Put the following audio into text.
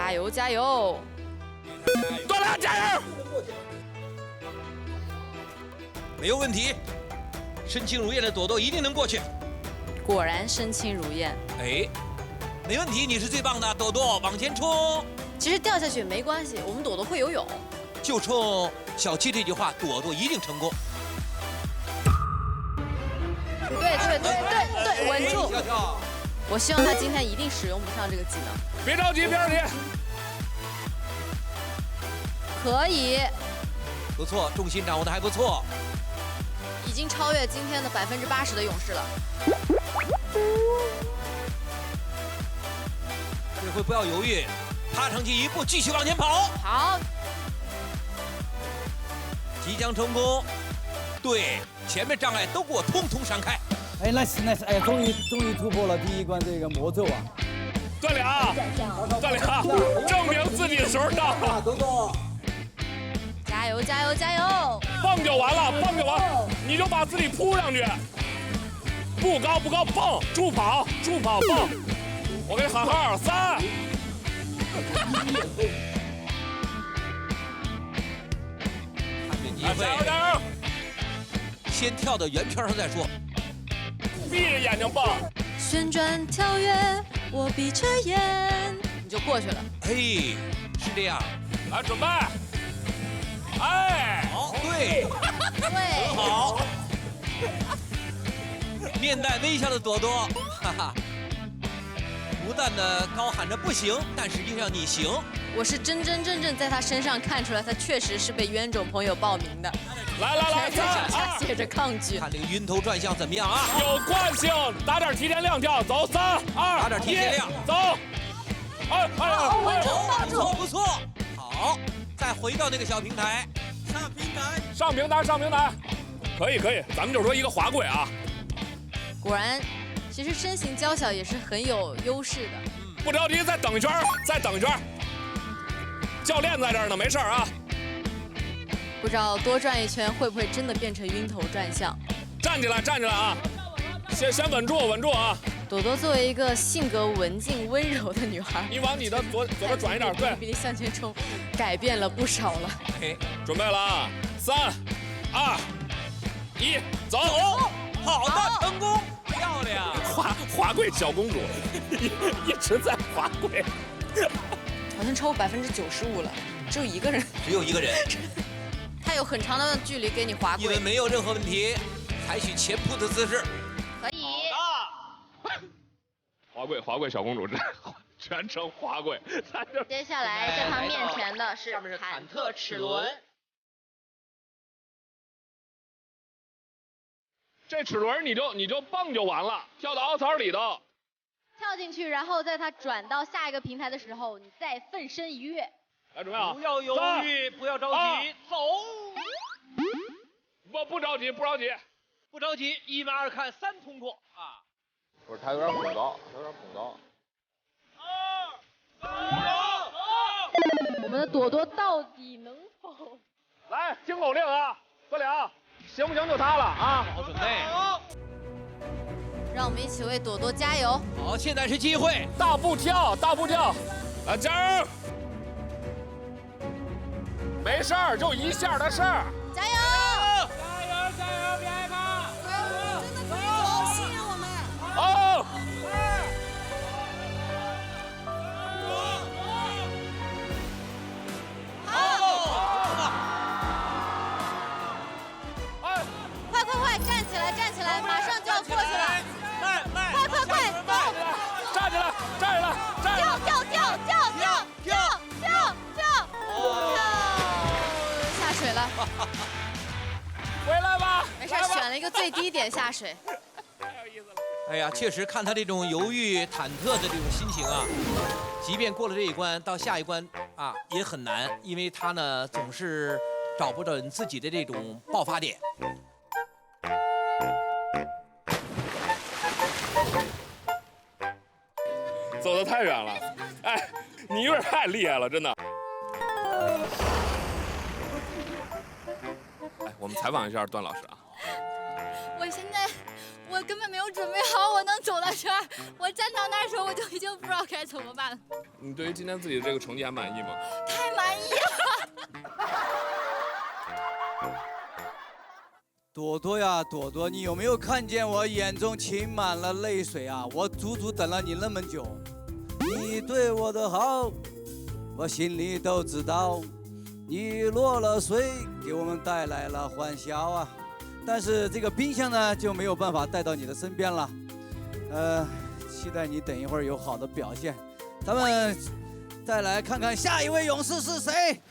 加油加油！段亮加油！没有问题，身轻如燕的朵朵一定能过去。果然身轻如燕。哎，没问题，你是最棒的，朵朵往前冲。其实掉下去也没关系，我们朵朵会游泳。就冲小七这句话，朵朵一定成功。对，稳住。我希望他今天一定使用不上这个技能。别着急，别着急。可以，不错，重心掌握的还不错。已经超越今天的80%的勇士了。这回不要犹豫，踏上去一步，继续往前跑。好，即将成功。对，前面障碍都给我通通闪开。哎，nice，哎呀，终于突破了第一关这个魔咒啊！段亮，证明自己的时候到了。朵朵，加油加油加油！蹦就完了，蹦就完，你就把自己扑上去，不高，蹦，助跑，蹦。我给你喊号，3。看准机会，加油！先跳到圆圈上再说。闭着眼睛蹦，旋转跳跃，我闭着眼，你就过去了。嘿，是这样。来准备。哎，好，对，很好。面带微笑的朵朵，哈哈，不断的高喊着不行，但实际上你行。我是真正在他身上看出来，他确实是被冤种朋友报名的。来，全身上下写着抗拒。看这个晕头转向怎么样啊？有惯性，打点提前量跳，走，3、2，打点提前量，走。稳住，不错，好，再回到那个小平台，上平台，可以，咱们就说一个滑轨啊。果然，其实身形娇小也是很有优势的。不着急，再等一圈。教练在这儿呢，没事啊。不知道多转一圈会不会真的变成晕头转向？站起来啊！先稳住啊！朵朵作为一个性格文静温柔的女孩，你往你的左边转一点，对，比你向前冲，改变了不少了。准备了啊！3、2、1，走！好的，成功，漂亮！滑轨小公主，一直在滑轨，好像超过95%了，只有一个人。他有很长的距离给你滑轨，因为没有任何问题，采取前扑的姿势。可以。滑轨小公主，全程滑轨。接下来在他面前的是忐忑齿轮。这齿轮你就蹦就完了，跳到凹槽里头，跳进去，然后在他转到下一个平台的时候，你再奋身一跃。来，准备好，不要犹豫，不要着急，走。不着急，不着急，一马二看三通过啊！不是，他有点恐高。我们的朵朵到底能否？来，听口令啊，段亮，行不行就他了啊！好准备。让我们一起为朵朵加油！好，现在是机会，大步跳，来加油！没事儿，就一下的事儿。加油！别害怕！真的可以走，信任我们。哦！快，站起来，马上就要过去了。慢，快，走！站起来！跳！下水了。回来吧。没事，选了一个最低点下水。太有意思了。哎呀，确实看他这种犹豫、忐忑的这种心情啊，即便过了这一关，到下一关啊也很难，因为他呢总是找不准自己的这种爆发点。走得太远了，哎，你有点太厉害了，真的。哎，我们采访一下段老师啊。我现在我根本没有准备好，我能走到这儿。我站到那儿的时候，我就已经不知道该怎么办了。你对于今天自己的这个成绩还满意吗？太满意了。朵朵呀，朵朵，你有没有看见我眼中噙满了泪水啊？我足足等了你那么久，你对我的好，我心里都知道。你落了水，给我们带来了欢笑啊！但是这个冰箱呢，就没有办法带到你的身边了。期待你等一会儿有好的表现。咱们再来看看下一位勇士是谁。